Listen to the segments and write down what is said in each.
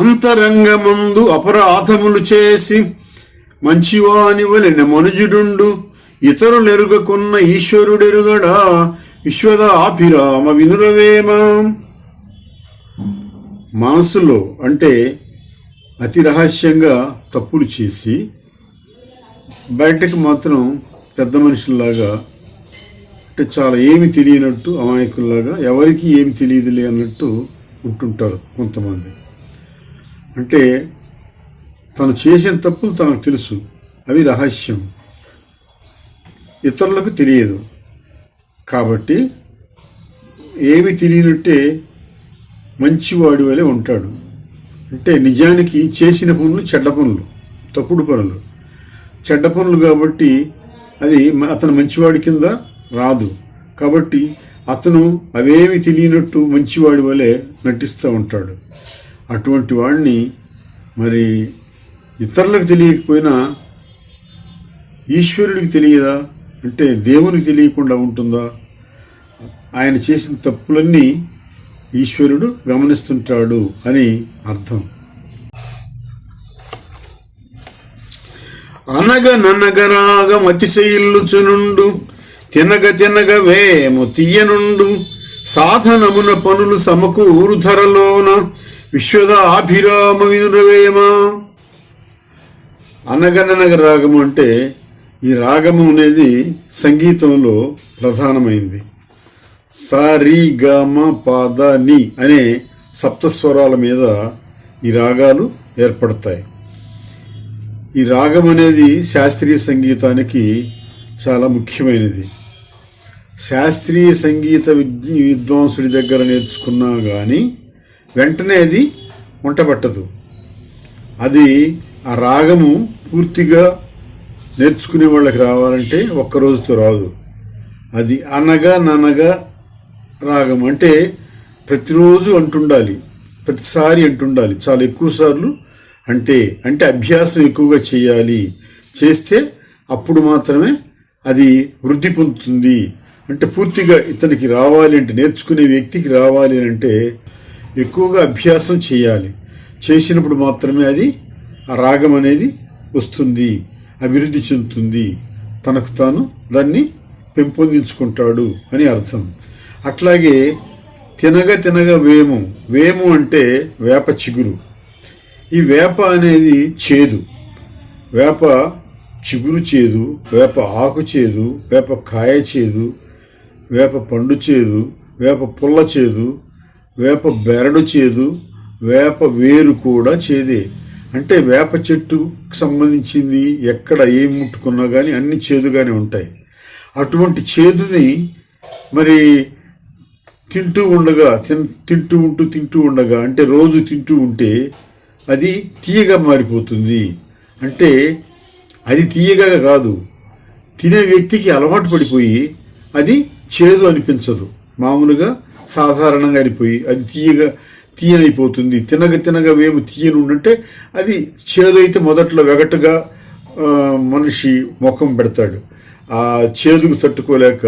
అంతరంగమందు అపరాధములు చేసి మంచివాని వలెన మనుజుడుండు, ఇతరులెరుగకున్న ఈశ్వరుడెరుగడా విశ్వదాభిరామ వినురవేమ. మనసులో అంటే అతి రహస్యంగా తప్పులు చేసి బయటకు మాత్రం పెద్ద మనుషుల్లాగా, అంటే చాలా ఏమి తెలియనట్టు అమాయకుల్లాగా, ఎవరికి ఏమి తెలియదులే అన్నట్టు ఉంటుంటారు కొంతమంది. అంటే తను చేసిన తప్పులు తనకు తెలుసు, అవి రహస్యం, ఇతరులకు తెలియదు. కాబట్టి ఏమి తెలియనట్టే మంచివాడి వలె ఉంటాడు. అంటే నిజానికి చేసిన పనులు చెడ్డ పనులు, తప్పుడు పనులు, చెడ్డ పనులు. కాబట్టి అది అతను మంచివాడి కింద రాదు. కాబట్టి అతను అవేమి తెలియనట్టు మంచివాడి వలె నటిస్తూ ఉంటాడు. అటువంటి వాడిని మరి ఇతరులకు తెలియకపోయినా ఈశ్వరుడికి తెలియదా అంటే దేవునికి తెలియకుండా ఉంటుందా? ఆయన చేసిన తప్పులన్నీ ఈశ్వరుడు గమనిస్తుంటాడు అని అర్థం. అనగననగరాగం అతిశయిల్లుచునుండు, తినగ తినగ వేము తీయనుండు, సాధనమున పనులు సమకూరు ధరలోన విశ్వదాభిరామ వినురవేమ. అనగననగ రాగము అంటే ఈ రాగము అనేది సంగీతంలో ప్రధానమైంది. స రి గ మ ప ద ని అనే సప్తస్వరాల మీద ఈ రాగాలు ఏర్పడతాయి. ఈ రాగం అనేది శాస్త్రీయ సంగీతానికి చాలా ముఖ్యమైనది. శాస్త్రీయ సంగీత విద్వాంసుడి దగ్గర నేర్చుకున్నా కానీ వెంటనే అది వంటపట్టదు. అది ఆ రాగము పూర్తిగా నేర్చుకునే వాళ్ళకి రావాలంటే ఒక్కరోజుతో రాదు. అది అనగా ననగా రాగం అంటే ప్రతిరోజు అంటుండాలి, ప్రతిసారి అంటుండాలి, చాలా ఎక్కువ సార్లు అంటే అభ్యాసం ఎక్కువగా చేయాలి. చేస్తే అప్పుడు మాత్రమే అది వృద్ధి పొందుతుంది. అంటే పూర్తిగా ఇతనికి రావాలి అంటే, నేర్చుకునే వ్యక్తికి రావాలి అంటే ఎక్కువగా అభ్యాసం చేయాలి. చేసినప్పుడు మాత్రమే అది ఆ రాగం అనేది వస్తుంది, అభివృద్ధి చెందుతుంది, తనకు తాను దాన్ని పెంపొందించుకుంటాడు అని అర్థం. అట్లాగే తినగ తినగ వేము, వేము అంటే వేప చిగురు. ఈ వేప అనేది చేదు, వేప చిగురు చేదు, వేప ఆకు చేదు, వేప కాయ చేదు, వేప పండు చేదు, వేప పుల్ల చేదు, వేప బెరడు చేదు, వేప వేరు కూడా చేదే. అంటే వేప చెట్టుకు సంబంధించింది ఎక్కడ ఏం ముట్టుకున్నా కానీ అన్ని చేదుగానే ఉంటాయి. అటువంటి చేదుని మరి తింటూ ఉండగా అంటే రోజు తింటూ ఉంటే అది తీయగా మారిపోతుంది. అంటే అది తీయగా కాదు, తినే వ్యక్తికి అలవాటు పడిపోయి అది చేదు అనిపించదు. మామూలుగా సాధారణంగా అయిపోయి అది తీయనైపోతుంది. తినగ తినగ వేము తీయనుండంటే అది చేదు అయితే మొదట్లో వెగటుగా మనిషి ముఖం పెడతాడు. ఆ చేదుకు తట్టుకోలేక,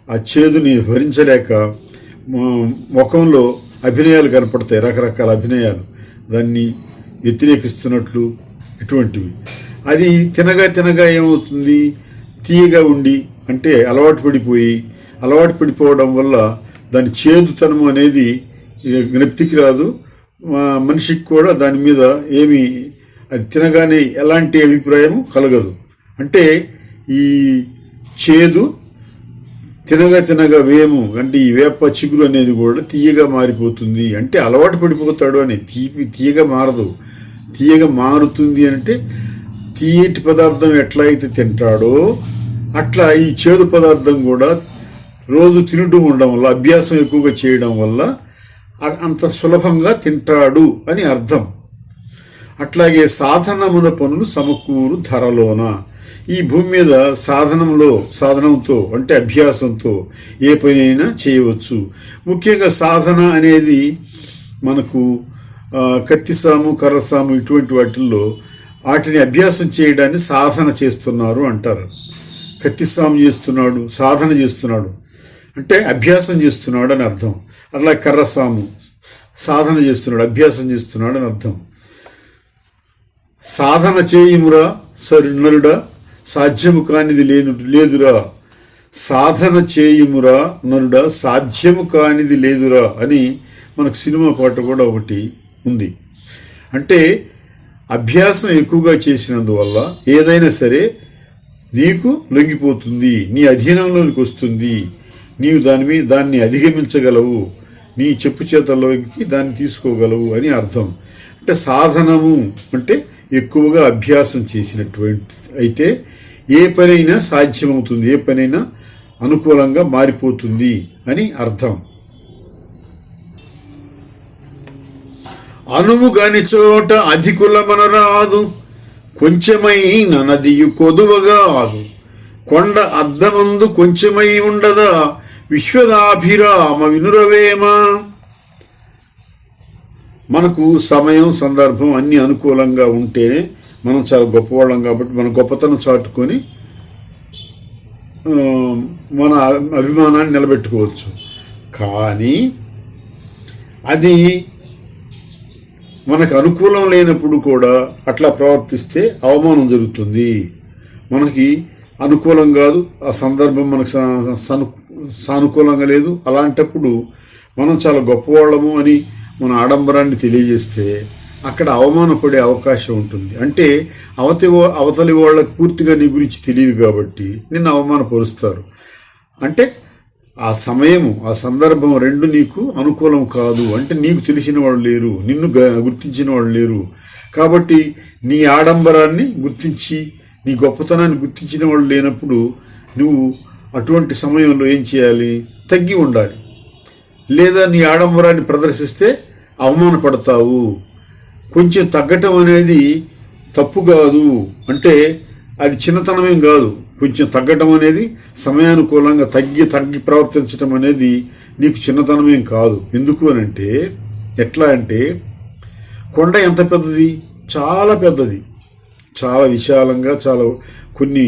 ఆ చేదుని భరించలేక ముఖంలో అభినయాలు కనపడతాయి, రకరకాల అభినయాలు, దాన్ని వ్యతిరేకిస్తున్నట్లు ఇటువంటివి. అది తినగా తినగా ఏమవుతుంది, తీయగా ఉండి అంటే అలవాటు పడిపోవడం వల్ల దాని చేదుతనం అనేది జ్ఞప్తికి రాదు. మనిషికి కూడా దాని మీద ఏమి అది తినగానే ఎలాంటి అభిప్రాయం కలగదు. అంటే ఈ చేదు తినగా తినగా వేము అంటే ఈ వేప చిగురు అనేది కూడా తీయగా మారిపోతుంది. అంటే అలవాటు పడిపోతాడు అని. తీయగా మారదు, తీయగా మారుతుంది అంటే తీయటి పదార్థం ఎట్లా అయితే తింటాడో అట్లా ఈ చేదు పదార్థం కూడా రోజు తింటూ ఉండడం వల్ల, అభ్యాసం ఎక్కువగా చేయడం వల్ల అంత సులభంగా తింటాడు అని అర్థం. అట్లాగే సాధనమున పనులు సమకూరు ధరలోన. ఈ భూమి మీద సాధనంతో అంటే అభ్యాసంతో ఏ పని అయినా చేయవచ్చు. ముఖ్యంగా సాధన అనేది మనకు కత్తిసాము, కర్రసాము ఇటువంటి వాటిని అభ్యాసం చేయడాన్ని సాధన చేస్తున్నారు అంటారు. కత్తిసాము చేస్తున్నాడు, సాధన చేస్తున్నాడు అంటే అభ్యాసం చేస్తున్నాడు అని అర్థం. అట్లా కర్రసాము సాధన చేస్తున్నాడు, అభ్యాసం చేస్తున్నాడు అని అర్థం. సాధన చేయుమురా నరుడా, సాధ్యము కానిది లేదురా. సాధన చేయుమురా నరుడా, సాధ్యము కానిది లేదురా అని మనకు సినిమా పాట కూడా ఒకటి ఉంది. అంటే అభ్యాసం ఎక్కువగా చేసినందువల్ల ఏదైనా సరే నీకు లొంగిపోతుంది, నీ అధీనంలోనికి వస్తుంది, నీవు దాన్ని అధిగమించగలవు, నీ చెప్పు చేతల్లోకి దాన్ని తీసుకోగలవు అని అర్థం. అంటే సాధనము అంటే ఎక్కువగా అభ్యాసం చేసినటువంటి అయితే ఏ పనైనా సాధ్యమవుతుంది, ఏ పనైనా అనుకూలంగా మారిపోతుంది అని అర్థం. అనువు గాని చోట అధికులమనరాదు, కొంచెమైన నదియు కొదువగా ఆదు, కొండ అద్దమందు కొంచెమై ఉండదా, విశ్వదాభిరామ వినురవేమ. మనకు సమయం సందర్భం అన్ని అనుకూలంగా ఉంటేనే మనం చాలా గొప్పవాళ్ళం. కాబట్టి మన గొప్పతనం చాటుకొని మన అభిమానాన్ని నిలబెట్టుకోవచ్చు. కానీ అది మనకు అనుకూలం లేనప్పుడు కూడా అట్లా ప్రవర్తిస్తే అవమానం జరుగుతుంది. మనకి అనుకూలం కాదు, ఆ సందర్భం మనకు సానుకూలంగా లేదు, అలాంటప్పుడు మనం చాలా గొప్పవాళ్ళము అని మన ఆడంబరాన్ని తెలియజేస్తే అక్కడ అవమానపడే అవకాశం ఉంటుంది. అంటే అవతలి వాళ్ళకు పూర్తిగా నీ గురించి తెలియదు కాబట్టి నిన్ను అవమానపరుస్తారు. అంటే ఆ సమయము ఆ సందర్భం రెండు నీకు అనుకూలం కాదు. అంటే నీకు తెలిసిన వాళ్ళు లేరు, నిన్ను గుర్తించిన వాళ్ళు లేరు. కాబట్టి నీ ఆడంబరాన్ని గుర్తించి నీ గొప్పతనాన్ని గుర్తించిన వాళ్ళు లేనప్పుడు నువ్వు అటువంటి సమయంలో ఏం చేయాలి? తగ్గి ఉండాలి. లేదా నీ ఆడంబరాన్ని ప్రదర్శిస్తే అవమానపడతావు. కొంచెం తగ్గటం అనేది తప్పు కాదు, అంటే అది చిన్నతనమేం కాదు. కొంచెం తగ్గటం అనేది సమయానుకూలంగా తగ్గి ప్రవర్తించడం అనేది నీకు చిన్నతనమేం కాదు. ఎందుకు అని అంటే ఎట్లా అంటే కొండ ఎంత పెద్దది? చాలా పెద్దది, చాలా విశాలంగా, చాలా కొన్ని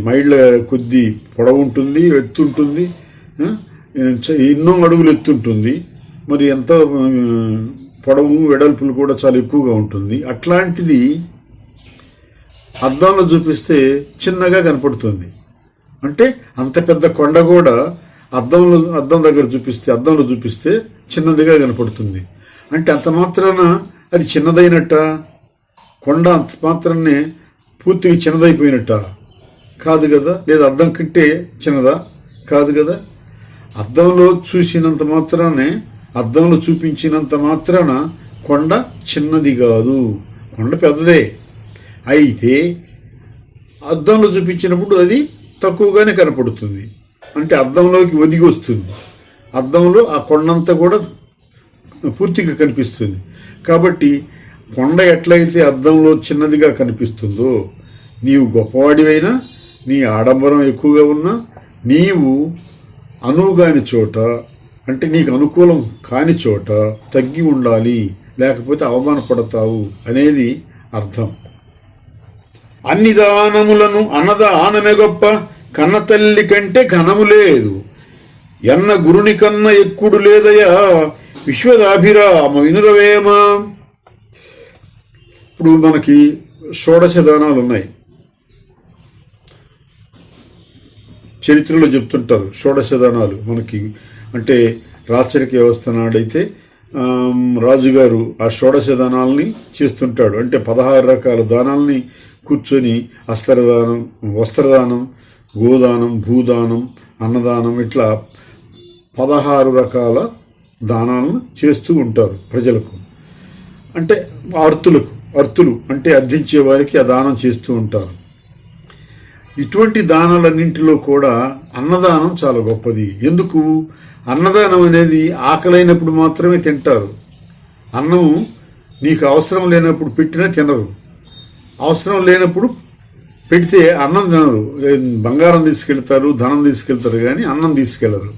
మైళ్ళ కొద్ది పొడవు ఉంటుంది, ఎత్తు ఉంటుంది, ఎన్నో అడుగులు ఎత్తుంటుంది. మరి ఎంత పొడవు వెడల్పులు కూడా చాలా ఎక్కువగా ఉంటుంది. అట్లాంటిది అద్దంలో చూపిస్తే చిన్నగా కనపడుతుంది. అంటే అంత పెద్ద కొండ కూడా అద్దంలో చూపిస్తే చిన్నదిగా కనపడుతుంది. అంటే అంత మాత్రాన అది చిన్నదైనట్ట? కొండ అంత మాత్రాన్నే పూర్తిగా చిన్నదైపోయినట్ట? కాదు కదా. లేదా అద్దం కంటే చిన్నదా? కాదు కదా. అద్దంలో చూపించినంత మాత్రాన కొండ చిన్నది కాదు, కొండ పెద్దదే. అయితే అద్దంలో చూపించినప్పుడు అది తక్కువగానే కనపడుతుంది. అంటే అద్దంలోకి ఒదిగి వస్తుంది. అద్దంలో ఆ కొండంతా కూడా పూర్తిగా కనిపిస్తుంది. కాబట్టి కొండ ఎట్లయితే అద్దంలో చిన్నదిగా కనిపిస్తుందో, నీవు గొప్పవాడివైనా, నీ ఆడంబరం ఎక్కువగా ఉన్నా, నీవు అనువుగాని చోట, అంటే నీకు అనుకూలం కాని చోట తగ్గి ఉండాలి, లేకపోతే అవమానపడతావు అనేది అర్థం. అన్ని దానములను అన్నదానమే గొప్ప, కన్న తల్లి కంటే ఘనము లేదు, ఎన్న గురుని కన్న ఎక్కుడు లేదయా, విశ్వదాభిరామ వినురవేమ. ఇప్పుడు మనకి షోడశ దానాలు ఉన్నాయి, చరిత్రలో చెప్తుంటారు. షోడశ దానాలు మనకి అంటే రాచరిక వ్యవస్థ నాడైతే రాజుగారు ఆ షోడశ దానాలని చేస్తుంటాడు. అంటే 16 రకాల దానాలని కూర్చొని అస్త్రదానం, వస్త్రదానం, గోదానం, భూదానం, అన్నదానం, ఇట్లా 16 రకాల దానాలను చేస్తూ ఉంటారు ప్రజలకు. అంటే అర్తులు అంటే అర్థించే వారికి ఆ దానం చేస్తూ ఉంటారు. ఇటువంటి దానాలన్నింటిలో కూడా అన్నదానం చాలా గొప్పది. ఎందుకు? అన్నదానం అనేది ఆకలైనప్పుడు మాత్రమే తింటారు. అన్నం నీకు అవసరం లేనప్పుడు పెట్టినా తినరు. అవసరం లేనప్పుడు పెడితే అన్నం తినరు. బంగారం తీసుకెళ్తారు, ధనం తీసుకెళ్తారు, కానీ అన్నం తీసుకెళ్లరు.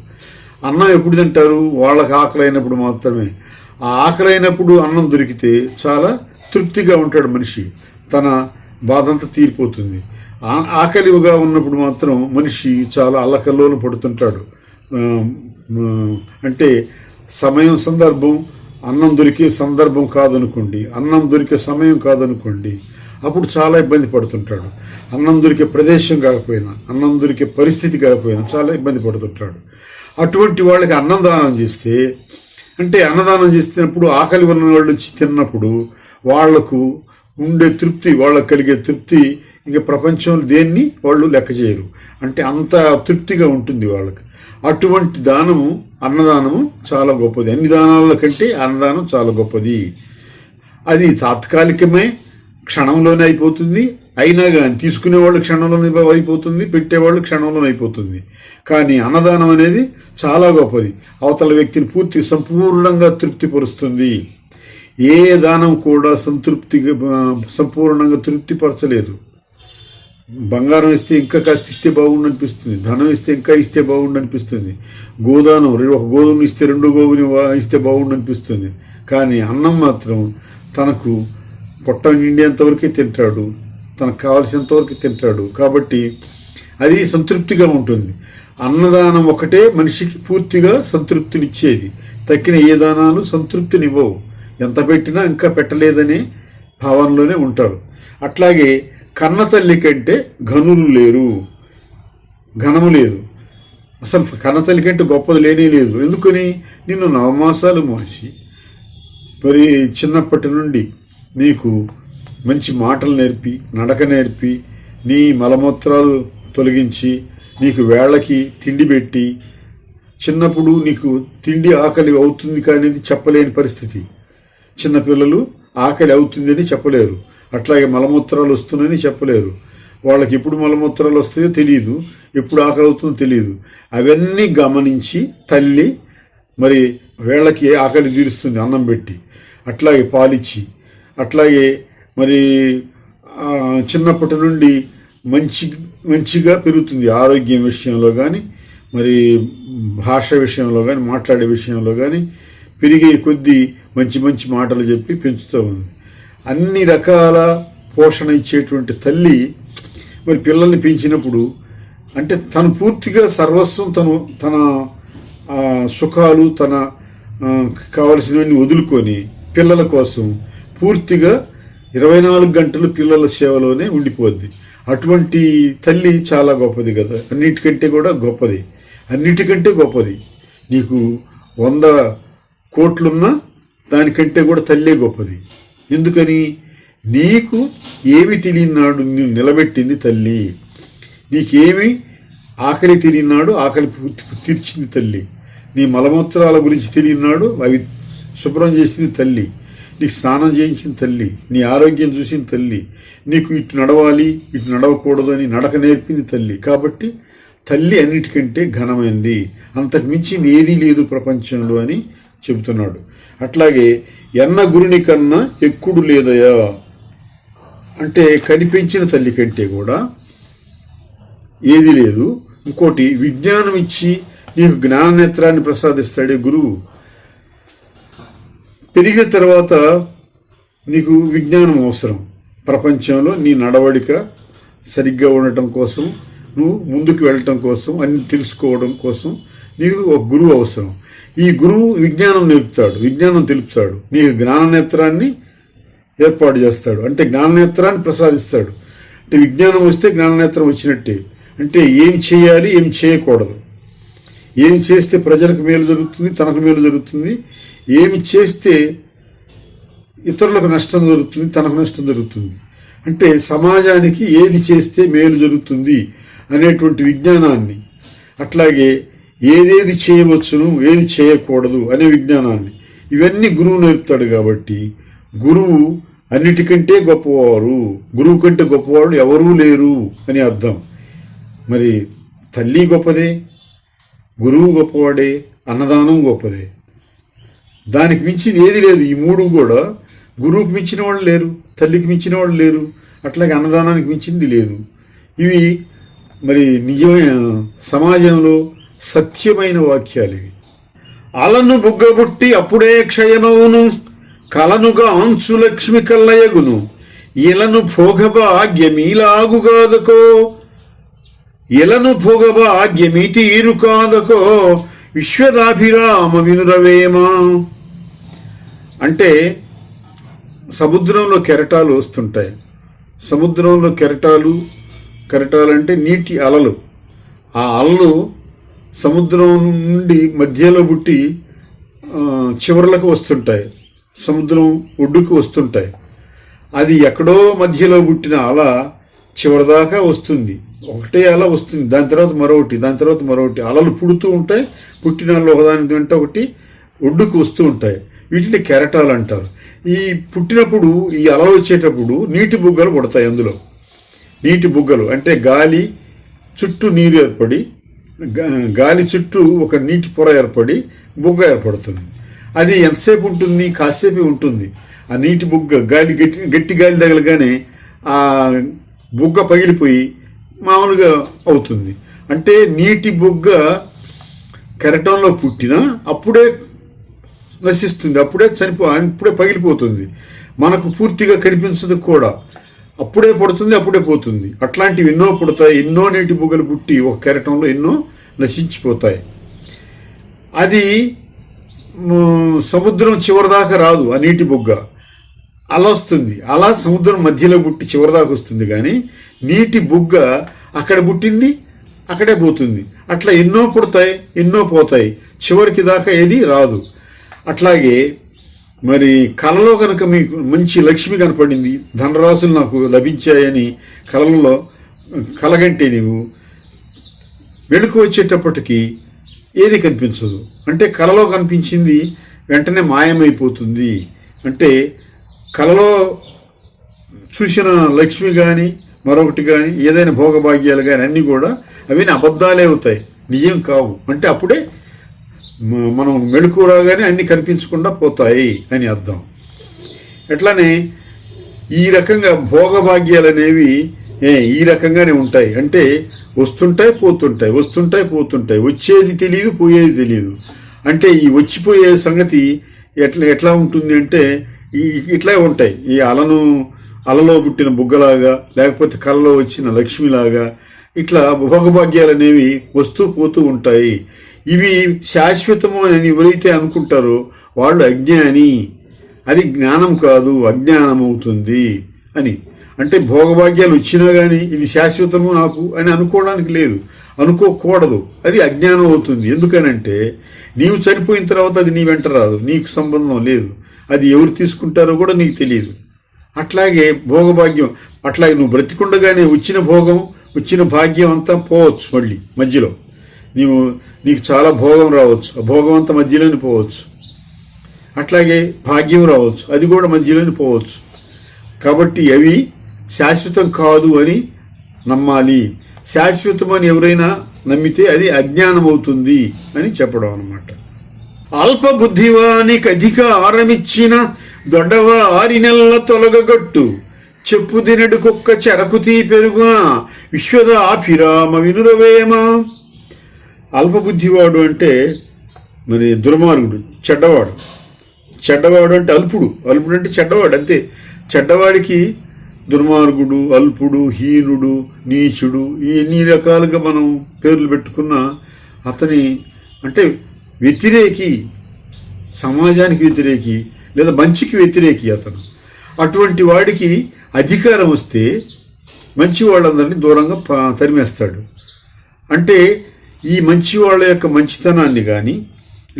అన్నం ఎప్పుడు తింటారు? వాళ్ళకి ఆకలైనప్పుడు మాత్రమే. ఆ ఆకలైనప్పుడు అన్నం దొరికితే చాలా తృప్తిగా ఉంటాడు మనిషి, తన బాధంతా తీరిపోతుంది. ఆకలిగా ఉన్నప్పుడు మాత్రం మనిషి చాలా అల్లకల్లోన పడుతుంటాడు. అంటే సమయం సందర్భం అన్నం దొరికే సందర్భం కాదనుకోండి, అన్నం దొరికే సమయం కాదనుకోండి, అప్పుడు చాలా ఇబ్బంది పడుతుంటాడు. అన్నం దొరికే ప్రదేశం కాకపోయినా, అన్నం దొరికే పరిస్థితి కాకపోయినా చాలా ఇబ్బంది పడుతుంటాడు. అటువంటి వాళ్ళకి అన్నదానం చేస్తే, అంటే అన్నదానం చేసినప్పుడు ఆకలి ఉన్న వాళ్ళు వచ్చి తిన్నప్పుడు వాళ్లకు ఉండే తృప్తి, వాళ్ళకు కలిగే తృప్తి ఇంకా ప్రపంచంలో దేన్ని వాళ్ళు లెక్క చేయరు. అంటే అంత తృప్తిగా ఉంటుంది వాళ్ళకి. అటువంటి దానము, అన్నదానము చాలా గొప్పది. అన్ని దానాల కంటే అన్నదానం చాలా గొప్పది. అది తాత్కాలికమే, క్షణంలోనే అయిపోతుంది. అయినా కానీ తీసుకునేవాళ్ళు క్షణంలోనే అయిపోతుంది, పెట్టేవాళ్ళు క్షణంలోనే అయిపోతుంది. కానీ అన్నదానం అనేది చాలా గొప్పది. అవతల వ్యక్తిని పూర్తి సంపూర్ణంగా తృప్తిపరుస్తుంది. ఏ దానం కూడా సంపూర్ణంగా తృప్తిపరచలేదు. బంగారం ఇస్తే ఇంకా కాస్త ఇస్తే బాగుండు అనిపిస్తుంది, ధనం ఇస్తే ఇంకా ఇస్తే బాగుండు అనిపిస్తుంది, గోదానం ఒక గోధుమ ఇస్తే 2 గోవుని ఇస్తే బాగుండు అనిపిస్తుంది. కానీ అన్నం మాత్రం తనకు పొట్ట నిండేంతవరకే తింటాడు, తనకు కావలసినంతవరకు తింటాడు. కాబట్టి అది సంతృప్తిగా ఉంటుంది. అన్నదానం ఒకటే మనిషికి పూర్తిగా సంతృప్తినిచ్చేది. తక్కిన ఏ దానాలు సంతృప్తినివ్వవు. ఎంత పెట్టినా ఇంకా పెట్టలేదనే భావనలోనే ఉంటారు. అట్లాగే కన్న తల్లి కంటే ఘనులు లేరు, ఘనము లేదు. అసలు కన్నతల్లి కంటే గొప్పది లేనే లేదు. ఎందుకని? నిన్ను 9 మాసాలు మోసి మరి చిన్నప్పటి నుండి నీకు మంచి మాటలు నేర్పి, నడక నేర్పి, నీ మలమూత్రాలు తొలగించి, నీకు వేళకి తిండి పెట్టి, చిన్నప్పుడు నీకు తిండి ఆకలి అవుతుంది కానీ చెప్పలేని పరిస్థితి. చిన్నపిల్లలు ఆకలి అవుతుందని చెప్పలేరు, అట్లాగే మలమూత్రాలు వస్తున్నాయని చెప్పలేరు. వాళ్ళకి ఎప్పుడు మలమూత్రాలు వస్తాయో తెలియదు, ఎప్పుడు ఆకలి అవుతుందో తెలియదు. అవన్నీ గమనించి తల్లి మరి వేళకి ఆకలి తీరుస్తుంది అన్నం పెట్టి, అట్లాగే పాలిచ్చి, అట్లాగే మరి చిన్నప్పటి నుండి మంచిగా పెరుగుతుంది. ఆరోగ్యం విషయంలో కానీ, మరి భాష విషయంలో కానీ, మాట్లాడే విషయంలో కానీ పెరిగే కొద్దీ మంచి మాటలు చెప్పి పెంచుతూ ఉంది. అన్ని రకాల పోషణ ఇచ్చేటువంటి తల్లి మరి పిల్లల్ని పెంచినప్పుడు, అంటే తను పూర్తిగా సర్వస్వం, తన సుఖాలు, తన కావలసినవన్నీ వదులుకొని పిల్లల కోసం పూర్తిగా 24 గంటలు పిల్లల సేవలోనే ఉండిపోద్ది. అటువంటి తల్లి చాలా గొప్పది కదా, అన్నిటికంటే గొప్పది. నీకు 100 కోట్లున్నా దానికంటే కూడా తల్లే గొప్పది. ఎందుకని? నీకు ఏమి తెలియనాడు నువ్వు నిలబెట్టింది తల్లి. నీకేమి ఆకలి తెలియనాడు ఆకలి తీర్చింది తల్లి. నీ మలమూత్రాల గురించి తెలియనాడు అవి శుభ్రం చేసింది తల్లి. నీకు స్నానం చేయించిన తల్లి, నీ ఆరోగ్యం చూసిన తల్లి, నీకు ఇటు నడవాలి ఇటు నడవకూడదు అని నడక నేర్పింది తల్లి. కాబట్టి తల్లి అన్నిటికంటే ఘనమైంది, అంతకు మించింది ఏదీ లేదు ప్రపంచంలో అని చెబుతున్నాడు. అట్లాగే ఎన్న గురుని కన్నా ఎక్కుడు లేదయా, అంటే కనిపించిన తల్లి కంటే కూడా ఏది లేదు. ఇంకోటి, విజ్ఞానం ఇచ్చి నీకు జ్ఞాననేత్రాన్ని ప్రసాదిస్తాడే గురువు. పెరిగిన తర్వాత నీకు విజ్ఞానం అవసరం. ప్రపంచంలో నీ నడవడిక సరిగ్గా ఉండటం కోసం, నువ్వు ముందుకు వెళ్ళటం కోసం, అన్ని తెలుసుకోవడం కోసం నీకు ఒక గురువు అవసరం. ఈ గురువు విజ్ఞానం నేర్పుతాడు, విజ్ఞానం తెలుపుతాడు, నీకు జ్ఞాననేత్రాన్ని ఏర్పాటు చేస్తాడు, అంటే జ్ఞాననేత్రాన్ని ప్రసాదిస్తాడు. అంటే విజ్ఞానం వస్తే జ్ఞాననేత్రం వచ్చినట్టే. అంటే ఏం చేయాలి, ఏం చేయకూడదు, ఏం చేస్తే ప్రజలకు మేలు జరుగుతుంది, తనకు మేలు జరుగుతుంది, ఏమి చేస్తే ఇతరులకు నష్టం జరుగుతుంది, తనకు నష్టం జరుగుతుంది, అంటే సమాజానికి ఏది చేస్తే మేలు జరుగుతుంది అనేటువంటి విజ్ఞానాన్ని, అట్లాగే ఏదేది చేయవచ్చును ఏది చేయకూడదు అనే విజ్ఞానాన్ని, ఇవన్నీ గురువు నేర్పుతాడు. కాబట్టి గురువు అన్నిటికంటే గొప్పవారు, గురువు కంటే గొప్పవాళ్ళు ఎవరూ లేరు అని అర్థం. మరి తల్లి గొప్పదే, గురువు గొప్పవాడే, అన్నదానం గొప్పదే. దానికి మించింది ఏది లేదు. ఈ మూడు కూడా గురువుకి మించిన వాళ్ళు లేరు, తల్లికి మించిన వాళ్ళు లేరు, అట్లాగే అన్నదానానికి మించింది లేదు. ఇవి మరి నిజమైన సమాజంలో సత్యమైన వాక్యాలు ఇవి. అలను బుగ్గబుట్టి అప్పుడే క్షయమవును, కలనుగా ఆంచు లక్ష్మి కల్లయగును, ఇలను భోగభాగ్యమీలాగుగాదకో, ఇలను భోగభాగ్యమీతీరు కాదకో, విశ్వదాభిరామ వినురవేమ. అంటే సముద్రంలో కెరటాలు వస్తుంటాయి. సముద్రంలో కెరటాలు అంటే నీటి అలలు. ఆ అలలు సముద్రం నుండి మధ్యలో పుట్టి చివరలకు వస్తుంటాయి, సముద్రం ఒడ్డుకు వస్తుంటాయి. అది ఎక్కడో మధ్యలో పుట్టిన అల చివరిదాకా వస్తుంది. ఒకటే అల వస్తుంది, దాని తర్వాత మరొకటి అలలు పుడుతూ ఉంటాయి. పుట్టిన అలలు ఒకదాని వెంట ఒకటి ఒడ్డుకు వస్తూ ఉంటాయి. వీటిని కెరటాలు అంటారు. ఈ పుట్టినప్పుడు ఈ అలలు వచ్చేటప్పుడు నీటి బుగ్గలు పుడతాయి. అందులో నీటి బుగ్గలు అంటే గాలి చుట్టూ నీరు ఏర్పడి, గాలి చుట్టూ ఒక నీటి పొర ఏర్పడి బుగ్గ ఏర్పడుతుంది. అది ఎంతసేపు ఉంటుంది? కాసేపే ఉంటుంది. ఆ నీటి బుగ్గ గాలి గట్టి గాలి తగలగానే ఆ బుగ్గ పగిలిపోయి మామూలుగా అవుతుంది. అంటే నీటి బుగ్గ కెరటంలో పుట్టినా అప్పుడే నశిస్తుంది, అప్పుడే అప్పుడే పగిలిపోతుంది. మనకు పూర్తిగా కనిపించదు కూడా. అప్పుడే పడుతుంది, అప్పుడే పోతుంది. అట్లాంటివి ఎన్నో పుడతాయి. ఎన్నో నీటి బుగ్గలు పుట్టి ఒక కెరటంలో ఎన్నో నశించిపోతాయి. అది సముద్రం చివరిదాకా రాదు. ఆ నీటి బుగ్గ అలా వస్తుంది. అలా సముద్రం మధ్యలో పుట్టి చివరిదాకా వస్తుంది. కానీ నీటి బుగ్గ అక్కడ పుట్టింది అక్కడే పోతుంది. అట్లా ఎన్నో పుడతాయి, ఎన్నో పోతాయి. చివరికి దాకా ఏది రాదు. అట్లాగే మరి కలలో కనుక మీకు మంచి లక్ష్మి కనపడింది, ధనరాశులు నాకు లభించాయని కలలో కలగంటే నీవు వెనుక వచ్చేటప్పటికి ఏది కనిపించదు. అంటే కలలో కనిపించింది వెంటనే మాయమైపోతుంది. అంటే కలలో చూసిన లక్ష్మి కానీ మరొకటి కానీ ఏదైనా భోగభాగ్యాలు కానీ అన్నీ కూడా అవన్నీ అబద్ధాలే అవుతాయి, నిజం కావు. అంటే అప్పుడే మనం మెళుకు రాగానే అన్నీ కనిపించకుండా పోతాయి అని అర్థం. ఎట్లానే ఈ రకంగా భోగభాగ్యాలు అనేవి ఈ రకంగానే ఉంటాయి. అంటే వస్తుంటాయి పోతుంటాయి, వచ్చేది తెలియదు, పోయేది తెలియదు. అంటే ఈ వచ్చిపోయే సంగతి ఎట్లా ఉంటుంది అంటే ఇట్లా ఉంటాయి. ఈ అలలో పుట్టిన బుగ్గలాగా, లేకపోతే కలలో వచ్చిన లక్ష్మిలాగా ఇట్లా భోగభాగ్యాలు అనేవి వస్తూ పోతూ ఉంటాయి. ఇవి శాశ్వతము అని ఎవరైతే అనుకుంటారో వాళ్ళు అజ్ఞాని. అది జ్ఞానం కాదు, అజ్ఞానం అవుతుంది అని. అంటే భోగభాగ్యాలు వచ్చినా కానీ ఇది శాశ్వతము నాకు అని అనుకోవడానికి లేదు, అనుకోకూడదు. అది అజ్ఞానం అవుతుంది. ఎందుకనంటే నీవు చనిపోయిన తర్వాత అది నీ వెంట రాదు, నీకు సంబంధం లేదు. అది ఎవరు తీసుకుంటారో కూడా నీకు తెలియదు. అట్లాగే భోగభాగ్యం అట్లాగే నువ్వు బ్రతికుండగానే వచ్చిన భోగం, వచ్చిన భాగ్యం అంతా పోవచ్చు. మళ్ళీ మధ్యలో నీకు చాలా భోగం రావచ్చు, ఆ భోగం అంతా మధ్యలోనే పోవచ్చు. అట్లాగే భాగ్యం రావచ్చు, అది కూడా మధ్యలోనే పోవచ్చు. కాబట్టి అవి శాశ్వతం కాదు అని నమ్మాలి. శాశ్వతం అని ఎవరైనా నమ్మితే అది అజ్ఞానం అవుతుంది అని చెప్పడం అన్నమాట. అల్ప బుద్ధివానికి అధికారమిచ్చిన దొడ్డవ 6 నెలల తొలగగట్టు, చెప్పు దినడు కుక్క చెరకు తీ పెరుగున విశ్వద ఆభిరామ వినురవేమ. అల్పబుద్ధివాడు అంటే మరి దుర్మార్గుడు, చెడ్డవాడు అంటే అల్పుడు అంటే చెడ్డవాడు, అంతే. చెడ్డవాడికి దుర్మార్గుడు, అల్పుడు, హీనుడు, నీచుడు ఈ ఎన్ని రకాలుగా మనం పేర్లు పెట్టుకున్నా అతని అంటే వ్యతిరేకి, సమాజానికి వ్యతిరేకి లేదా మంచికి వ్యతిరేకి అతను. అటువంటి వాడికి అధికారం వస్తే మంచి వాళ్ళందరినీ దూరంగా తరిమేస్తాడు. అంటే ఈ మంచి వాళ్ళ యొక్క మంచితనాన్ని కానీ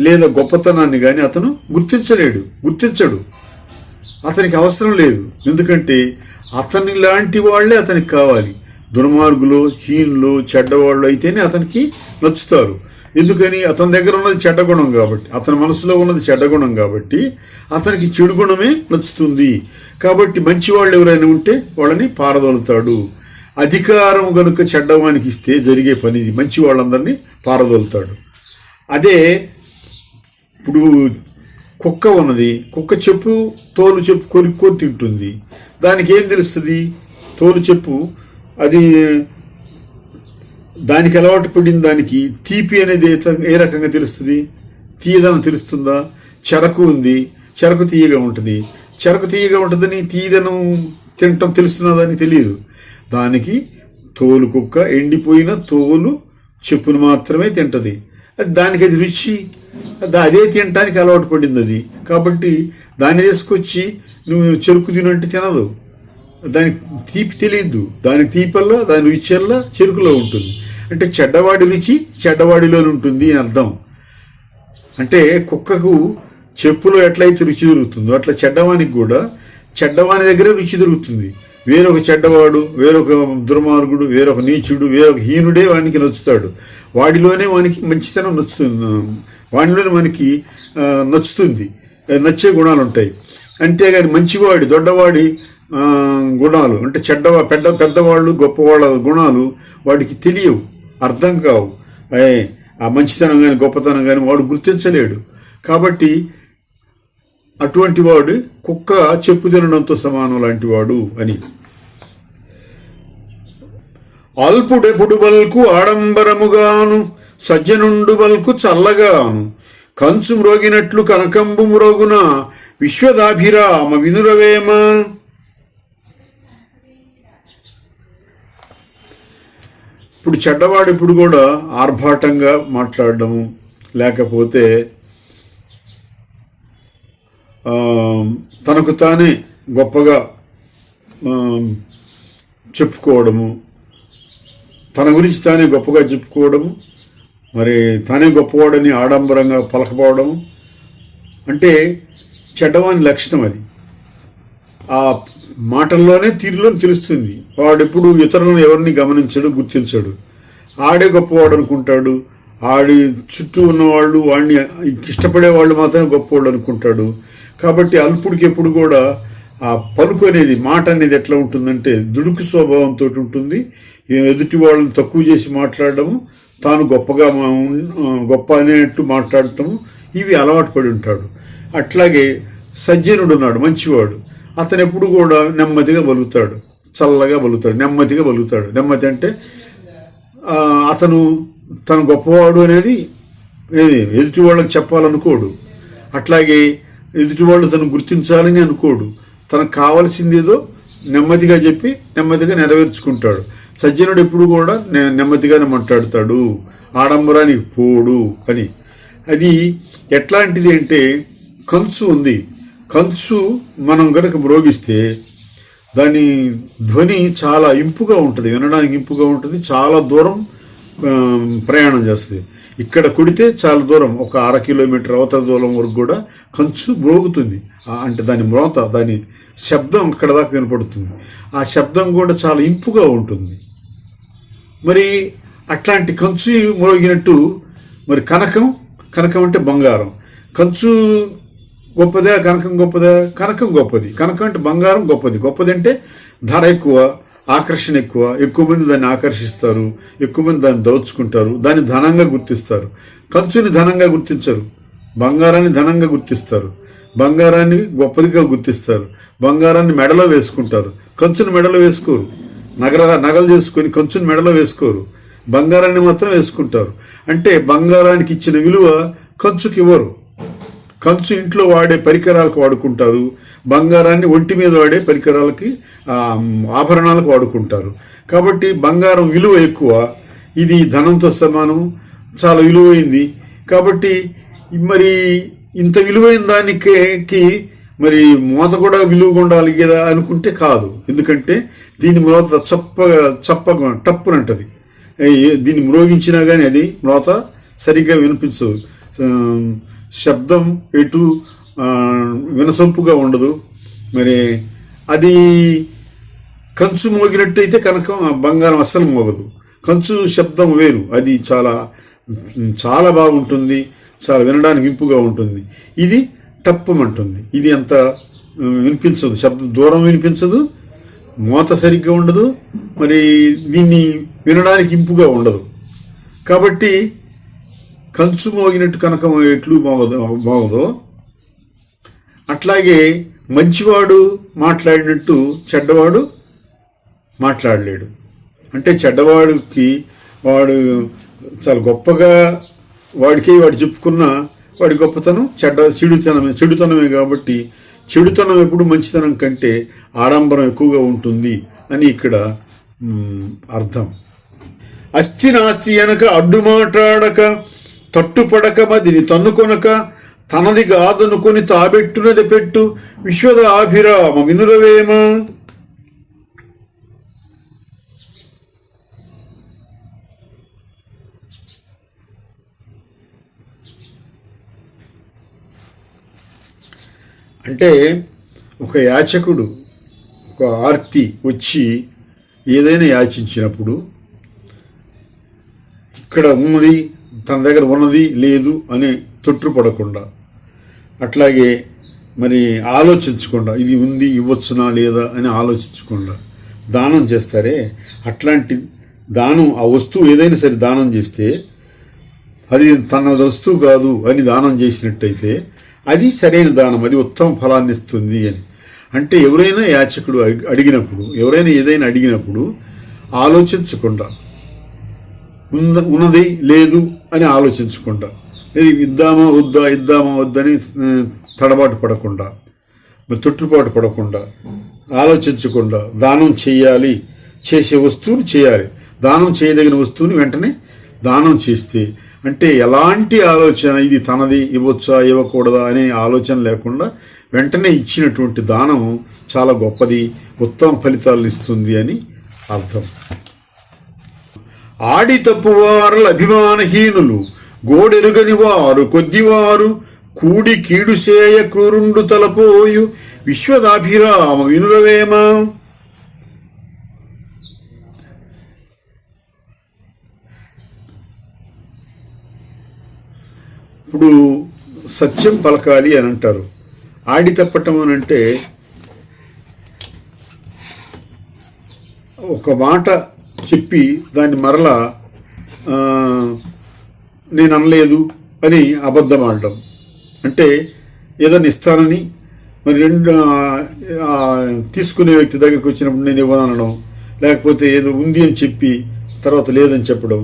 లేదా గొప్పతనాన్ని కానీ అతను గుర్తించడు. అతనికి అవసరం లేదు. ఎందుకంటే అతని లాంటి వాళ్ళే అతనికి కావాలి. దుర్మార్గులు, హీనులు, చెడ్డవాళ్ళు అయితేనే అతనికి నచ్చుతారు. ఎందుకని? అతని దగ్గర ఉన్నది చెడ్డ గుణం కాబట్టి, అతని మనసులో ఉన్నది చెడ్డ గుణం కాబట్టి అతనికి చెడు గుణమే నచ్చుతుంది. కాబట్టి మంచి వాళ్ళు ఎవరైనా ఉంటే వాళ్ళని పారదోలుతాడు. అధికారం కనుక చెడ్డవానికి ఇస్తే జరిగే పని ఇది, మంచి వాళ్ళందరినీ పారదోలుతాడు. అదే ఇప్పుడు కుక్క ఉన్నది, కుక్క తోలు చెప్పు కొనుక్కొని తింటుంది. దానికి ఏం తెలుస్తుంది? తోలు చెప్పు అది దానికి అలవాటు పడిన దానికి తీపి అనేది ఏ రకంగా తెలుస్తుంది? తీయదనం తెలుస్తుందా? చెరకు ఉంది, చెరకు తీయగా ఉంటుంది. చెరకు తీయగా ఉంటుందని తీయదనం తినటం తెలుస్తున్నదని తెలియదు. దానికి తోలు కుక్క ఎండిపోయిన తోలు చెప్పును మాత్రమే తింటది. దానికి అది రుచి, అదే తినటానికి అలవాటు పడింది అది. కాబట్టి దాన్ని తీసుకొచ్చి నువ్వు చెరుకు తినంటే తినదు. దానికి తీపి తెలియదు. దానికి తీపల్లా దాని రుచిల్లా చెరుకులో ఉంటుంది. అంటే చెడ్డవాడి రుచి చెడ్డవాడిలోనే ఉంటుంది అని అర్థం. అంటే కుక్కకు చెప్పులో ఎట్లయితే రుచి దొరుకుతుందో అట్లా చెడ్డవానికి కూడా చెడ్డవాని దగ్గరే రుచి దొరుకుతుంది. వేరొక చెడ్డవాడు, వేరొక దుర్మార్గుడు, వేరొక నీచుడు, వేరొక హీనుడే వానికి నచ్చుతాడు. వాడిలోనే వానికి మంచితనం నచ్చుతుంది, వాడిలోనే మనకి నచ్చుతుంది, నచ్చే గుణాలు ఉంటాయి. అంతేగాని మంచివాడి దొడ్డవాడి గుణాలు అంటే పెద్దవాళ్ళు గొప్పవాళ్ళ గుణాలు వాడికి తెలియవు, అర్థం కావు. ఆ మంచితనం కానీ గొప్పతనం కానీ వాడు గుర్తించలేడు. కాబట్టి అటువంటి వాడు కుక్క చెప్పు తినడంతో సమానం లాంటి వాడు అని. అల్పుడెప్పుడు బల్కు ఆడంబరముగాను, సజ్జనుండు బల్కు చల్లగాను, కంచు మ్రోగినట్లు కనకంబు మ్రోగున, విశ్వదాభిరామ వినురవేమ. ఇప్పుడు చెడ్డవాడు ఇప్పుడు కూడా ఆర్భాటంగా మాట్లాడడము, లేకపోతే తనకు తానే గొప్పగా చెప్పుకోవడము, తన గురించి తానే గొప్పగా చెప్పుకోవడము, మరి తానే గొప్పవాడని ఆడంబరంగా పలకపోవడము అంటే చెడ్డవాని లక్షణం. అది ఆ మాటల్లోనే తీరులో తెలుస్తుంది. వాడెప్పుడు ఇతరులను ఎవరిని గమనించడు, గుర్తించడు. ఆడే గొప్పవాడు అనుకుంటాడు. ఆడి చుట్టూ ఉన్నవాళ్ళు వాడిని ఇష్టపడే వాళ్ళు మాత్రమే గొప్పవాళ్ళు అనుకుంటాడు. కాబట్టి అల్పుడికి ఎప్పుడు కూడా ఆ పలుకు అనేది, మాట అనేది ఎట్లా ఉంటుందంటే దుడుకు స్వభావంతో ఉంటుంది. ఎదుటి వాళ్ళని తక్కువ చేసి మాట్లాడడము, తాను గొప్ప అనేట్టు మాట్లాడటము, ఇవి అలవాటు పడి ఉంటాడు. అట్లాగే సజ్జనుడు ఉన్నాడు, మంచివాడు. అతను ఎప్పుడు కూడా నెమ్మదిగా బలుగుతాడు, చల్లగా బలుగుతాడు, నెమ్మదిగా బలుగుతాడు. నెమ్మది అంటే అతను తను గొప్పవాడు అనేది ఎదుటి వాళ్ళకి చెప్పాలనుకోడు. అట్లాగే ఎదుటి వాళ్ళు తను గుర్తించాలని అనుకోడు. తనకు కావాల్సింది ఏదో నెమ్మదిగా చెప్పి నెమ్మదిగా నెరవేర్చుకుంటాడు. సజ్జనుడు ఎప్పుడు కూడా నెమ్మదిగానే మాట్లాడతాడు, ఆడంబరానికి పోడు అని. అది ఎట్లాంటిది అంటే కంచు ఉంది. కంచు మనం గనక మ్రోగిస్తే దాని ధ్వని చాలా ఇంపుగా ఉంటుంది, వినడానికి ఇంపుగా ఉంటుంది. చాలా దూరం ప్రయాణం చేస్తుంది. ఇక్కడ కొడితే చాలా దూరం, ఒక 1/2 కిలోమీటర్ అవతల దూరం వరకు కూడా కంచు మ్రోగుతుంది. అంటే దాని మ్రోత, దాని శబ్దం అక్కడ దాకా వినపడుతుంది. ఆ శబ్దం కూడా చాలా ఇంపుగా ఉంటుంది. మరి అట్లాంటి కంచు మ్రోగినట్టు మరి కనకం అంటే బంగారం. కంచు గొప్పదే, కనకం గొప్పదే? కనకం గొప్పది. కనకం అంటే బంగారం గొప్పది. గొప్పది అంటే ధర ఎక్కువ, ఆకర్షణ ఎక్కువ, ఎక్కువ మంది దాన్ని ఆకర్షిస్తారు, ఎక్కువ మంది దాన్ని దోచుకుంటారు, దాన్ని ధనంగా గుర్తిస్తారు. కంచుని ధనంగా గుర్తించరు, బంగారాన్ని ధనంగా గుర్తిస్తారు, బంగారాన్ని గొప్పదిగా గుర్తిస్తారు, బంగారాన్ని మెడలో వేసుకుంటారు, కంచుని మెడలో వేసుకోరు. నగలు చేసుకొని కంచుని మెడలో వేసుకోరు, బంగారాన్ని మాత్రం వేసుకుంటారు. అంటే బంగారానికి ఇచ్చిన విలువ కంచుకి ఇవ్వరు. కంచు ఇంట్లో వాడే పరికరాలకు వాడుకుంటారు, బంగారాన్ని ఒంటి మీద వాడే పరికరాలకి, ఆభరణాలకు వాడుకుంటారు. కాబట్టి బంగారం విలువ ఎక్కువ, ఇది ధనంతో సమానం, చాలా విలువైంది. కాబట్టి మరి ఇంత విలువైన దానికి మరి మూత కూడా విలువగా ఉండాలి కదా అనుకుంటే కాదు. ఎందుకంటే దీని మూత చప్పగా టప్పునంటది. దీన్ని మ్రోగించినా కానీ అది మూత సరిగ్గా వినిపించదు, శబ్దం ఎటు వినసొంపుగా ఉండదు. మరి అది కంచు మోగినట్టయితే కనుక బంగారం అస్సలు మోగదు. కంచు శబ్దం వేరు, అది చాలా చాలా బాగుంటుంది, చాలా వినడానికి ఇంపుగా ఉంటుంది. ఇది టప్పమంటుంది, ఇది అంత వినిపించదు, శబ్దం దూరం వినిపించదు, మోత సరిగ్గా ఉండదు, మరి దీన్ని వినడానికి ఇంపుగా ఉండదు. కాబట్టి కంచు మోగినట్టు కనుక ఎట్లు మోగదో అట్లాగే మంచివాడు మాట్లాడినట్టు చెడ్డవాడు మాట్లాడలేడు. అంటే చెడ్డవాడికి వాడు చాలా గొప్పగా వాడు చెప్పుకున్న వాడి గొప్పతనం చెడుతనమే. కాబట్టి చెడుతనం ఎప్పుడు మంచితనం కంటే ఆడంబరం ఎక్కువగా ఉంటుంది అని ఇక్కడ అర్థం. అస్థి నాస్తి అనక అడ్డు మాట్లాడక, తట్టుపడక మదిని తన్నుకొనక, తనది కాదనుకొని తాబెట్టునది పెట్టు విశ్వదాభిరామ వినురవేమ. అంటే ఒక యాచకుడు, ఒక ఆర్తి వచ్చి ఏదైనా యాచించినప్పుడు ఇక్కడ ఉన్నది, తన దగ్గర ఉన్నది లేదు అని తొట్టుపడకుండా, అట్లాగే మరి ఆలోచించకుండా ఇది ఉంది ఇవ్వచ్చునా లేదా అని ఆలోచించకుండా దానం చేస్తారే, అట్లాంటి దానం, ఆ వస్తువు ఏదైనా సరే దానం చేస్తే అది తన వస్తువు కాదు అని దానం చేసినట్టయితే అది సరైన దానం, అది ఉత్తమ ఫలాన్ని ఇస్తుంది అని. అంటే ఎవరైనా యాచకుడు అడిగినప్పుడు, ఎవరైనా ఏదైనా అడిగినప్పుడు ఆలోచించకుండా, ఉన్నది లేదు అని ఆలోచించకుండా, లేదు ఇద్దామా వద్దని తడబాటు పడకుండా, తొట్టుపాటు పడకుండా, ఆలోచించకుండా దానం చేయాలి, చేసే వస్తువుని చేయాలి. దానం చేయదగిన వస్తువుని వెంటనే దానం చేస్తే, అంటే ఎలాంటి ఆలోచన ఇది తనది ఇవ్వచ్చా ఇవ్వకూడదా అనే ఆలోచన లేకుండా వెంటనే ఇచ్చినటువంటి దానం చాలా గొప్పది, ఉత్తమ ఫలితాలను ఇస్తుంది అని అర్థం. ఆడి తప్పువారుల అభిమానహీనులు గోడెరుగని వారు కొద్దివారు కూడి కీడు సేయ క్రూరుండు తలపోయు విశ్వదాభిరామ వినురవేమ. ఇప్పుడు సత్యం పలకాలి అని అంటారు. ఆడి తప్పటం అని అంటే ఒక మాట చెప్పి దాన్ని మరలా నేను అనలేదు అని అబద్ధం ఆడటం. అంటే ఏదైనా ఇస్తానని మరి తీసుకునే వ్యక్తి దగ్గరికి వచ్చినప్పుడు నేను ఇవ్వనడం, లేకపోతే ఏదో ఉంది అని చెప్పి తర్వాత లేదని చెప్పడం,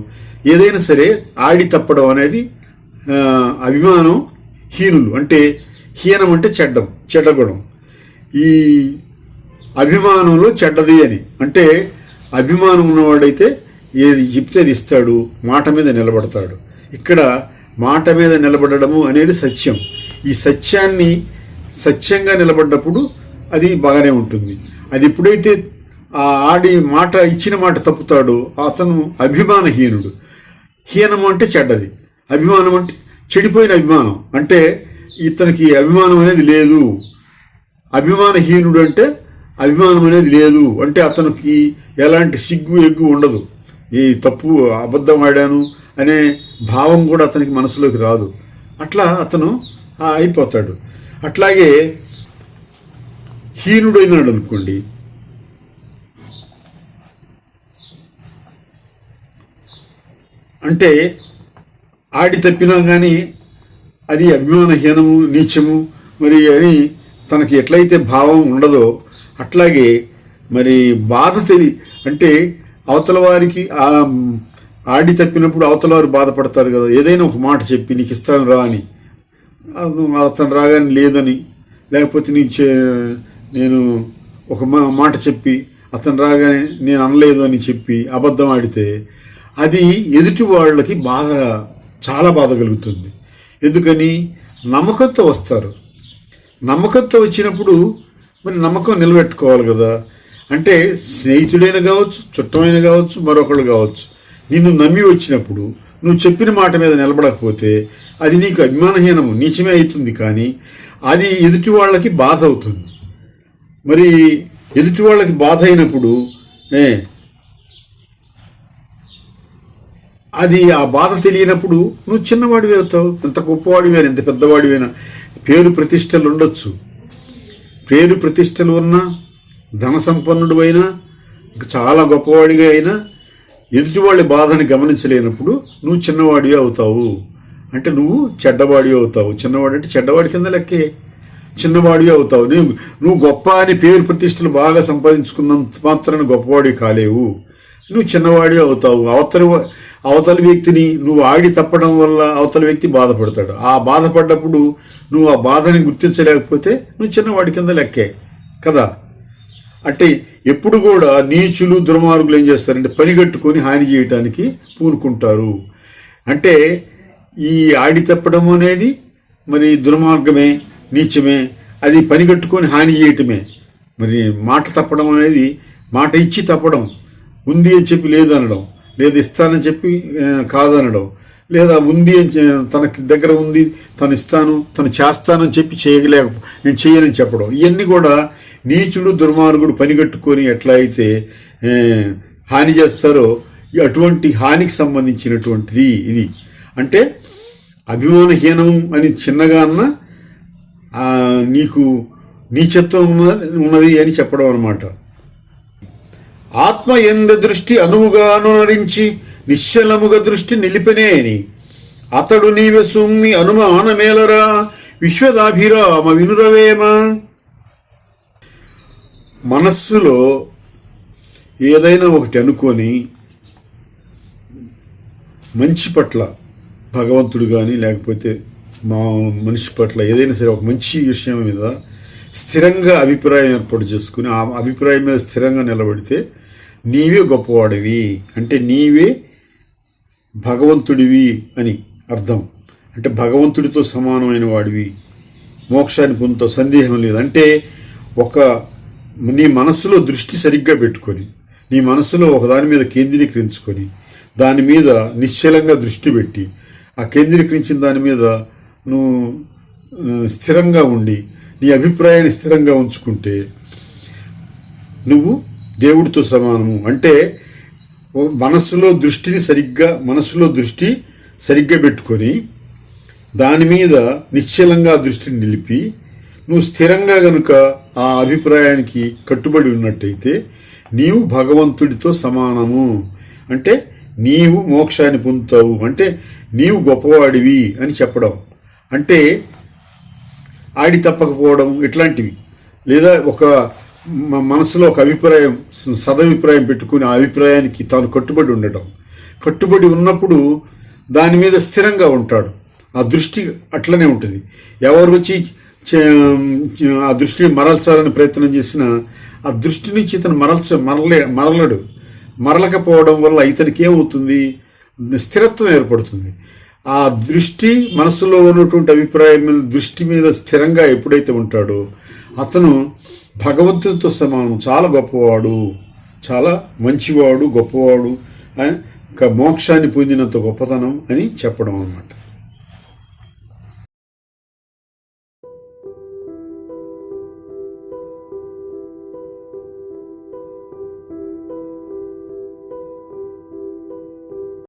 ఏదైనా సరే ఆడి తప్పడం అనేది అభిమానం హీనులు. అంటే హీనం అంటే చెడ్డగుణం. ఈ అభిమానంలో చెడ్డది అని అంటే అభిమానం ఉన్నవాడైతే ఏది చెప్తే అది ఇస్తాడు, మాట మీద నిలబడతాడు. ఇక్కడ మాట మీద నిలబడము అనేది సత్యం. ఈ సత్యంగా నిలబడ్డప్పుడు అది బాగానే ఉంటుంది. అది ఎప్పుడైతే ఆడి మాట ఇచ్చిన మాట తప్పుతాడో అతను అభిమానహీనుడు. హీనము అంటే చెడ్డది, అభిమానం అంటే చెడిపోయిన అభిమానం, అంటే ఇతనికి అభిమానం అనేది లేదు. అభిమానహీనుడు అంటే అభిమానం అనేది లేదు అంటే అతనికి ఎలాంటి సిగ్గు ఎగ్గు ఉండదు. ఈ తప్పు అబద్ధం ఆడాను అనే భావం కూడా అతనికి మనసులోకి రాదు. అట్లా అతను అయిపోతాడు. అట్లాగే హీనుడైనాడు అనుకోండి, అంటే ఆడి తప్పినా కానీ అది అభిమానహీనము నీచము మరి అని తనకి ఎట్లయితే భావం ఉండదో అట్లాగే మరి బాధ అంటే అవతల వారికి ఆడి తప్పినప్పుడు అవతల వారు బాధపడతారు కదా. ఏదైనా ఒక మాట చెప్పి నీకు ఇస్తాను రా అని, అతను రాగానే లేదని, లేకపోతే నేను ఒక మాట చెప్పి అతను రాగానే నేను అనలేదు అని చెప్పి అబద్ధం ఆడితే అది ఎదుటి వాళ్ళకి చాలా బాధ కలుగుతుంది. ఎందుకని నమ్మకంతో వస్తారు. నమ్మకంతో వచ్చినప్పుడు మరి నమ్మకం నిలబెట్టుకోవాలి కదా. అంటే స్నేహితుడైన కావచ్చు, చుట్టమైన కావచ్చు, మరొకళ్ళు కావచ్చు, నిన్ను నమ్మి వచ్చినప్పుడు నువ్వు చెప్పిన మాట మీద నిలబడకపోతే అది నీకు అభిమానహీనము నీచమే అవుతుంది. కానీ అది ఎదుటి వాళ్ళకి బాధ అవుతుంది. మరి ఎదుటి వాళ్ళకి బాధ అయినప్పుడు అది ఆ బాధ తెలియనప్పుడు నువ్వు చిన్నవాడివి అవుతావు. ఎంత గొప్పవాడివైనా, ఎంత పెద్దవాడివైనా, పేరు ప్రతిష్టలు ఉండొచ్చు, పేరు ప్రతిష్టలు ఉన్నా, ధన సంపన్నుడు అయినా, చాలా గొప్పవాడిగా అయినా ఎదుటి వాళ్ళ బాధని గమనించలేనప్పుడు నువ్వు చిన్నవాడివి అవుతావు. అంటే నువ్వు చెడ్డవాడివి అవుతావు. చిన్నవాడు అంటే చెడ్డవాడి కింద లెక్కే, చిన్నవాడివి అవుతావు. నువ్వు గొప్ప అని పేరు ప్రతిష్టలు బాగా సంపాదించుకున్నంత మాత్రాన గొప్పవాడివి కాలేవు, నువ్వు చిన్నవాడివి అవుతావు. అవతల వ్యక్తిని నువ్వు ఆడి తప్పడం వల్ల అవతల వ్యక్తి బాధపడతాడు. ఆ బాధపడ్డప్పుడు నువ్వు ఆ బాధని గుర్తించలేకపోతే నువ్వు చిన్నవాడి కింద లెక్కే కదా. అంటే ఎప్పుడు కూడా నీచులు దుర్మార్గులు ఏం చేస్తారంటే పనిగట్టుకొని హాని చేయటానికి పూనుకుంటారు. అంటే ఈ ఆడి తప్పడం అనేది మరి దుర్మార్గమే, నీచమే, అది పనిగట్టుకొని హాని చేయటమే. మరి మాట తప్పడం అనేది, మాట ఇచ్చి తప్పడం, ఉంది అని చెప్పి లేదనడం, లేదా ఇస్తానని చెప్పి కాదనడం, లేదా ఉంది అని తనకి దగ్గర ఉంది, తను ఇస్తాను, తను చేస్తానని చెప్పి నేను చేయనని చెప్పడం, ఇవన్నీ కూడా నీచుడు దుర్మార్గుడు పనిగట్టుకొని ఎట్లా అయితే హాని చేస్తారో అటువంటి హానికి సంబంధించినటువంటిది ఇది. అంటే అభిమానహీనం అని చిన్నగా అన్న నీకు నీచత్వం ఉన్నది అని చెప్పడం అన్నమాట. ఆత్మ ఎంద దృష్టి అనువుగా అనునరించి నిశ్చలముగా దృష్టి నిలిపెనే అని అతడు నీవే సుమ్మి అనుమానమేలరా విశ్వదాభిరామ వినురవేమ. మనస్సులో ఏదైనా ఒకటి అనుకొని మంచి పట్ల, భగవంతుడు కానీ లేకపోతే మనిషి పట్ల ఏదైనా సరే ఒక మంచి విషయం మీద స్థిరంగా అభిప్రాయం ఏర్పాటు చేసుకుని ఆ అభిప్రాయం మీద స్థిరంగా నిలబడితే నీవే గొప్పవాడివి, అంటే నీవే భగవంతుడివి అని అర్థం. అంటే భగవంతుడితో సమానమైన వాడివి, మోక్షాన్ని పొందుతావు, సందేహం లేదు. అంటే నీ మనసులో దృష్టి సరిగ్గా పెట్టుకొని, నీ మనసులో ఒకదాని మీద కేంద్రీకరించుకొని, దాని మీద నిశ్చలంగా దృష్టి పెట్టి, ఆ కేంద్రీకరించిన దాని మీద నువ్వు స్థిరంగా ఉండి నీ అభిప్రాయాన్ని స్థిరంగా ఉంచుకుంటే నువ్వు దేవుడితో సమానము. అంటే మనసులో దృష్టి సరిగ్గా పెట్టుకొని దాని మీద నిశ్చలంగా దృష్టిని నిలిపి నువ్వు స్థిరంగా గనుక ఆ అభిప్రాయానికి కట్టుబడి ఉన్నట్టయితే నీవు భగవంతుడితో సమానము, అంటే నీవు మోక్షాన్ని పొందుతావు, అంటే నీవు గొప్పవాడివి అని చెప్పడం. అంటే ఆడి తప్పకపోవడం ఇట్లాంటివి, లేదా ఒక మనసులో ఒక అభిప్రాయం, సదభిప్రాయం పెట్టుకుని ఆ అభిప్రాయానికి తాను కట్టుబడి ఉండటం. కట్టుబడి ఉన్నప్పుడు దాని మీద స్థిరంగా ఉంటాడు, ఆ దృష్టి అట్లనే ఉంటుంది. ఎవరు వచ్చి ఆ దృష్టిని మరల్చాలని ప్రయత్నం చేసినా ఆ దృష్టి నుంచి ఇతను మరలడు. మరలకపోవడం వల్ల ఇతనికి ఏమవుతుంది, స్థిరత్వం ఏర్పడుతుంది. ఆ దృష్టి మనసులో ఉన్నటువంటి అభిప్రాయం మీద, దృష్టి మీద స్థిరంగా ఎప్పుడైతే ఉంటాడో అతను భగవంతుడితో సమానం, చాలా గొప్పవాడు, చాలా మంచివాడు, గొప్పవాడు, మోక్షాన్ని పొందినంత గొప్పతనం అని చెప్పడం అన్నమాట.